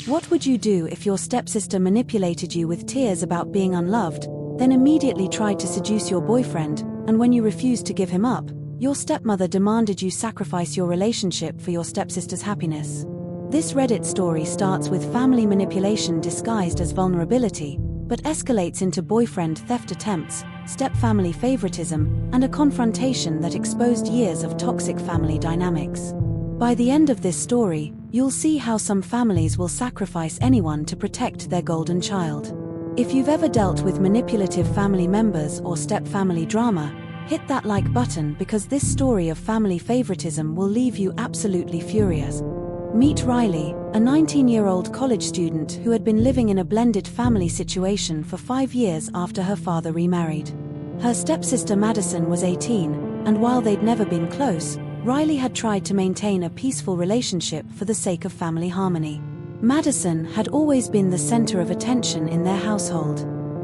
What would you do if your stepsister manipulated you with tears about being unloved, then immediately tried to seduce your boyfriend, and when you refused to give him up, your stepmother demanded you sacrifice your relationship for your stepsister's happiness? This Reddit story starts with family manipulation disguised as vulnerability, but escalates into boyfriend theft attempts, stepfamily favoritism, and a confrontation that exposed years of toxic family dynamics. By the end of this story, you'll see how some families will sacrifice anyone to protect their golden child. If you've ever dealt with manipulative family members or stepfamily drama, hit that like button because this story of family favoritism will leave you absolutely furious. Meet Riley, a 19-year-old college student who had been living in a blended family situation for 5 years after her father remarried. Her stepsister Madison was 18, and while they'd never been close, Riley had tried to maintain a peaceful relationship for the sake of family harmony. Madison had always been the center of attention in their household.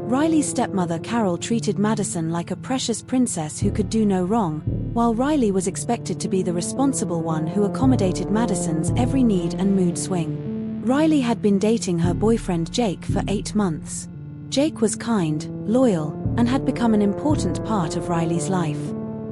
Riley's stepmother Carol treated Madison like a precious princess who could do no wrong, while Riley was expected to be the responsible one who accommodated Madison's every need and mood swing. Riley had been dating her boyfriend Jake for 8 months. Jake was kind, loyal, and had become an important part of Riley's life.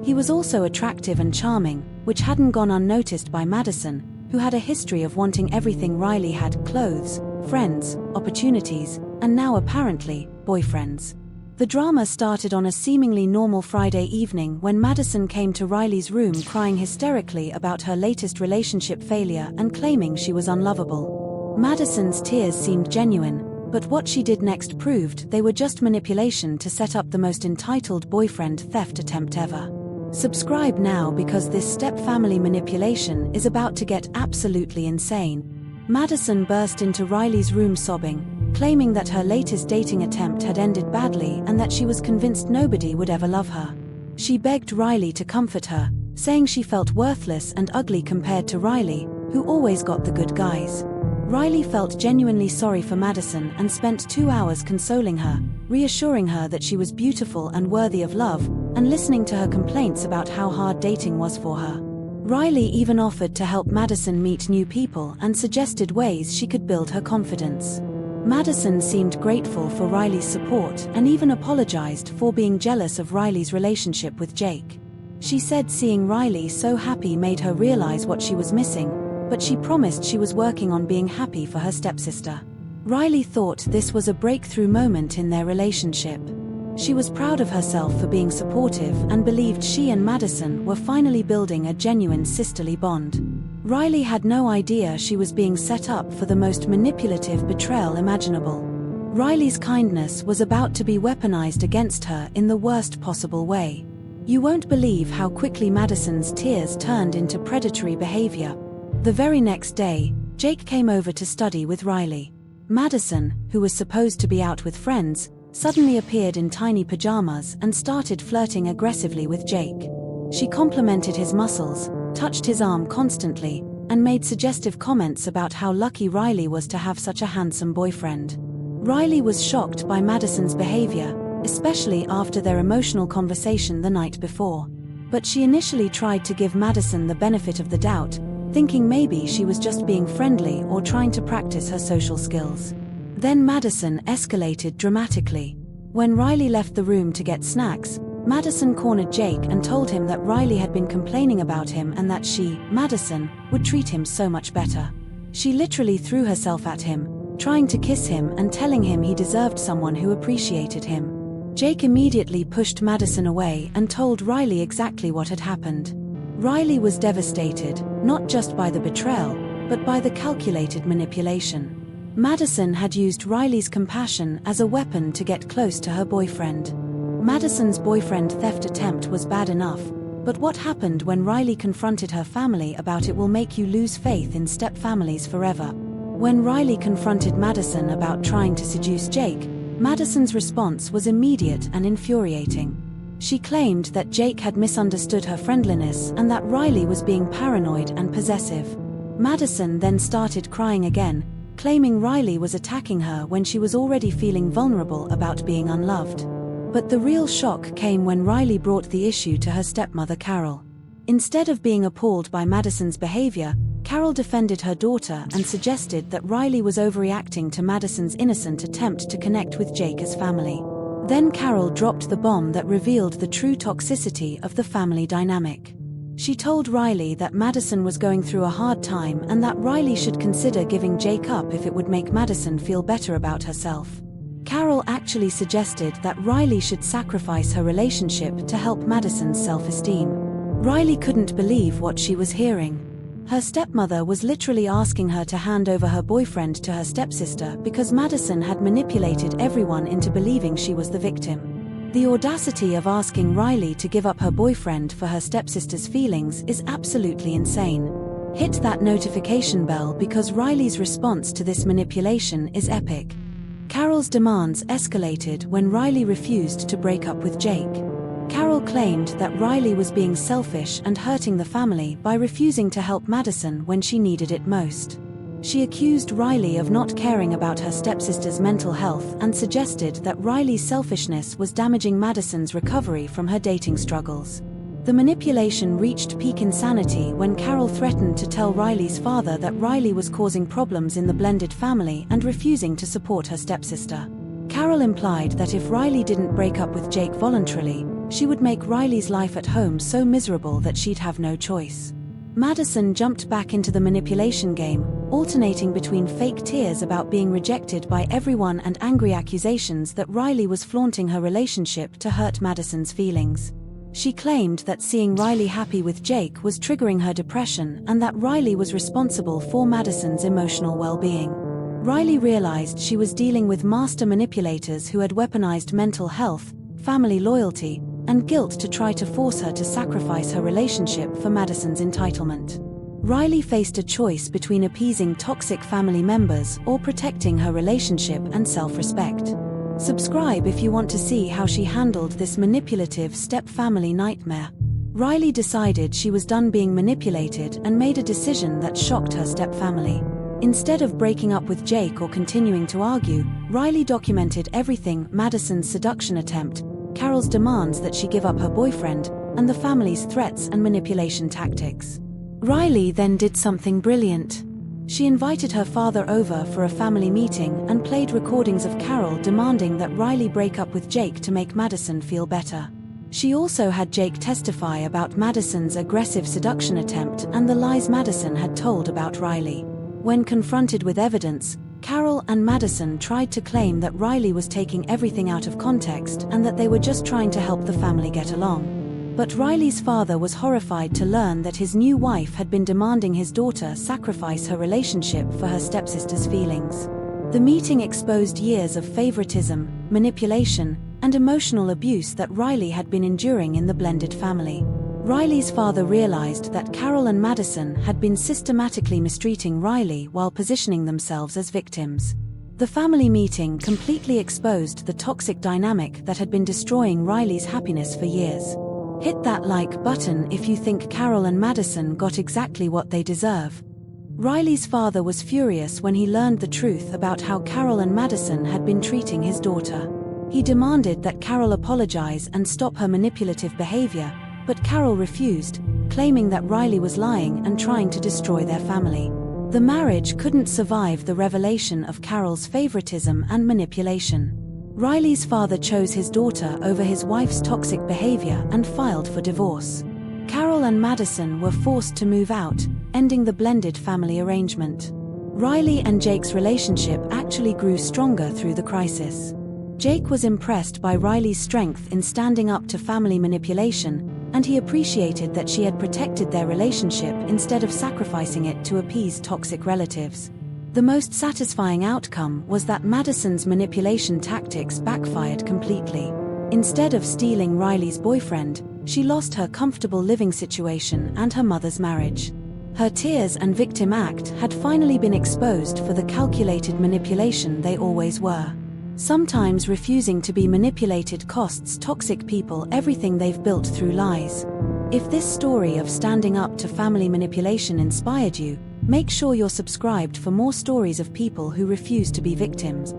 He was also attractive and charming, which hadn't gone unnoticed by Madison, who had a history of wanting everything Riley had: clothes, friends, opportunities, and now apparently, boyfriends. The drama started on a seemingly normal Friday evening when Madison came to Riley's room crying hysterically about her latest relationship failure and claiming she was unlovable. Madison's tears seemed genuine, but what she did next proved they were just manipulation to set up the most entitled boyfriend theft attempt ever. Subscribe now because this stepfamily manipulation is about to get absolutely insane. Madison burst into Riley's room sobbing, claiming that her latest dating attempt had ended badly and that she was convinced nobody would ever love her. She begged Riley to comfort her, saying she felt worthless and ugly compared to Riley, who always got the good guys. Riley felt genuinely sorry for Madison and spent 2 hours consoling her, reassuring her that she was beautiful and worthy of love, and listening to her complaints about how hard dating was for her. Riley even offered to help Madison meet new people and suggested ways she could build her confidence. Madison seemed grateful for Riley's support and even apologized for being jealous of Riley's relationship with Jake. She said seeing Riley so happy made her realize what she was missing, but she promised she was working on being happy for her stepsister. Riley thought this was a breakthrough moment in their relationship. She was proud of herself for being supportive and believed she and Madison were finally building a genuine sisterly bond. Riley had no idea she was being set up for the most manipulative betrayal imaginable. Riley's kindness was about to be weaponized against her in the worst possible way. You won't believe how quickly Madison's tears turned into predatory behavior. The very next day, Jake came over to study with Riley. Madison, who was supposed to be out with friends, suddenly appeared in tiny pajamas and started flirting aggressively with Jake. She complimented his muscles, touched his arm constantly, and made suggestive comments about how lucky Riley was to have such a handsome boyfriend. Riley was shocked by Madison's behavior, especially after their emotional conversation the night before. But she initially tried to give Madison the benefit of the doubt, thinking maybe she was just being friendly or trying to practice her social skills. Then Madison escalated dramatically. When Riley left the room to get snacks, Madison cornered Jake and told him that Riley had been complaining about him and that she, Madison, would treat him so much better. She literally threw herself at him, trying to kiss him and telling him he deserved someone who appreciated him. Jake immediately pushed Madison away and told Riley exactly what had happened. Riley was devastated, not just by the betrayal, but by the calculated manipulation. Madison had used Riley's compassion as a weapon to get close to her boyfriend. Madison's boyfriend theft attempt was bad enough, but what happened when Riley confronted her family about it will make you lose faith in stepfamilies forever. When Riley confronted Madison about trying to seduce Jake, Madison's response was immediate and infuriating. She claimed that Jake had misunderstood her friendliness and that Riley was being paranoid and possessive. Madison then started crying again, claiming Riley was attacking her when she was already feeling vulnerable about being unloved. But the real shock came when Riley brought the issue to her stepmother Carol. Instead of being appalled by Madison's behavior, Carol defended her daughter and suggested that Riley was overreacting to Madison's innocent attempt to connect with Jake as family. Then Carol dropped the bomb that revealed the true toxicity of the family dynamic. She told Riley that Madison was going through a hard time and that Riley should consider giving Jake up if it would make Madison feel better about herself. Carol actually suggested that Riley should sacrifice her relationship to help Madison's self-esteem. Riley couldn't believe what she was hearing. Her stepmother was literally asking her to hand over her boyfriend to her stepsister because Madison had manipulated everyone into believing she was the victim. The audacity of asking Riley to give up her boyfriend for her stepsister's feelings is absolutely insane. Hit that notification bell because Riley's response to this manipulation is epic. Carol's demands escalated when Riley refused to break up with Jake. Carol claimed that Riley was being selfish and hurting the family by refusing to help Madison when she needed it most. She accused Riley of not caring about her stepsister's mental health and suggested that Riley's selfishness was damaging Madison's recovery from her dating struggles. The manipulation reached peak insanity when Carol threatened to tell Riley's father that Riley was causing problems in the blended family and refusing to support her stepsister. Carol implied that if Riley didn't break up with Jake voluntarily, she would make Riley's life at home so miserable that she'd have no choice. Madison jumped back into the manipulation game, alternating between fake tears about being rejected by everyone and angry accusations that Riley was flaunting her relationship to hurt Madison's feelings. She claimed that seeing Riley happy with Jake was triggering her depression and that Riley was responsible for Madison's emotional well-being. Riley realized she was dealing with master manipulators who had weaponized mental health, family loyalty, and guilt to try to force her to sacrifice her relationship for Madison's entitlement. Riley faced a choice between appeasing toxic family members or protecting her relationship and self-respect. Subscribe if you want to see how she handled this manipulative step-family nightmare. Riley decided she was done being manipulated and made a decision that shocked her step-family. Instead of breaking up with Jake or continuing to argue, Riley documented everything: Madison's seduction attempt, Carol's demands that she give up her boyfriend, and the family's threats and manipulation tactics. Riley then did something brilliant. She invited her father over for a family meeting and played recordings of Carol demanding that Riley break up with Jake to make Madison feel better. She also had Jake testify about Madison's aggressive seduction attempt and the lies Madison had told about Riley. When confronted with evidence, Carol and Madison tried to claim that Riley was taking everything out of context and that they were just trying to help the family get along. But Riley's father was horrified to learn that his new wife had been demanding his daughter sacrifice her relationship for her stepsister's feelings. The meeting exposed years of favoritism, manipulation, and emotional abuse that Riley had been enduring in the blended family. Riley's father realized that Carol and Madison had been systematically mistreating Riley while positioning themselves as victims. The family meeting completely exposed the toxic dynamic that had been destroying Riley's happiness for years. Hit that like button if you think Carol and Madison got exactly what they deserve. Riley's father was furious when he learned the truth about how Carol and Madison had been treating his daughter. He demanded that Carol apologize and stop her manipulative behavior, but Carol refused, claiming that Riley was lying and trying to destroy their family. The marriage couldn't survive the revelation of Carol's favoritism and manipulation. Riley's father chose his daughter over his wife's toxic behavior and filed for divorce. Carol and Madison were forced to move out, ending the blended family arrangement. Riley and Jake's relationship actually grew stronger through the crisis. Jake was impressed by Riley's strength in standing up to family manipulation, and he appreciated that she had protected their relationship instead of sacrificing it to appease toxic relatives. The most satisfying outcome was that Madison's manipulation tactics backfired completely. Instead of stealing Riley's boyfriend, she lost her comfortable living situation and her mother's marriage. Her tears and victim act had finally been exposed for the calculated manipulation they always were. Sometimes refusing to be manipulated costs toxic people everything they've built through lies. If this story of standing up to family manipulation inspired you, make sure you're subscribed for more stories of people who refuse to be victims.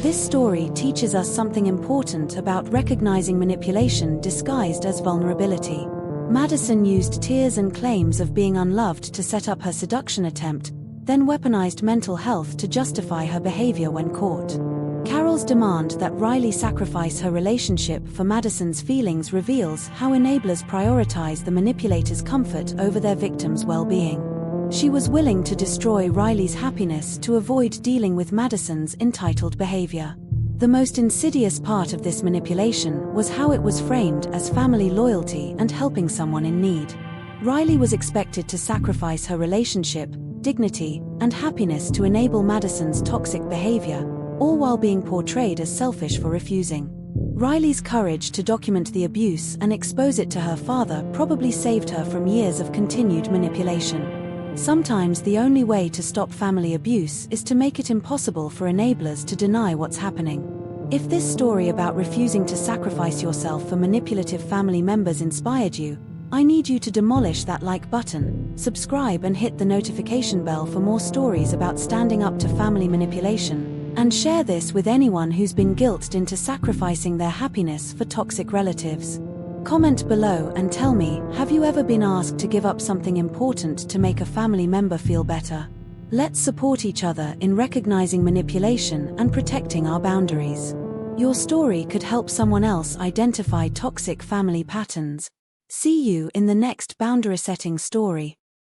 This story teaches us something important about recognizing manipulation disguised as vulnerability. Madison used tears and claims of being unloved to set up her seduction attempt, then weaponized mental health to justify her behavior when caught. Carol's demand that Riley sacrifice her relationship for Madison's feelings reveals how enablers prioritize the manipulator's comfort over their victim's well-being. She was willing to destroy Riley's happiness to avoid dealing with Madison's entitled behavior. The most insidious part of this manipulation was how it was framed as family loyalty and helping someone in need. Riley was expected to sacrifice her relationship, dignity, and happiness to enable Madison's toxic behavior, all while being portrayed as selfish for refusing. Riley's courage to document the abuse and expose it to her father probably saved her from years of continued manipulation. Sometimes the only way to stop family abuse is to make it impossible for enablers to deny what's happening. If this story about refusing to sacrifice yourself for manipulative family members inspired you, I need you to demolish that like button, subscribe and hit the notification bell for more stories about standing up to family manipulation, and share this with anyone who's been guilted into sacrificing their happiness for toxic relatives. Comment below and tell me, have you ever been asked to give up something important to make a family member feel better? Let's support each other in recognizing manipulation and protecting our boundaries. Your story could help someone else identify toxic family patterns. See you in the next boundary setting story.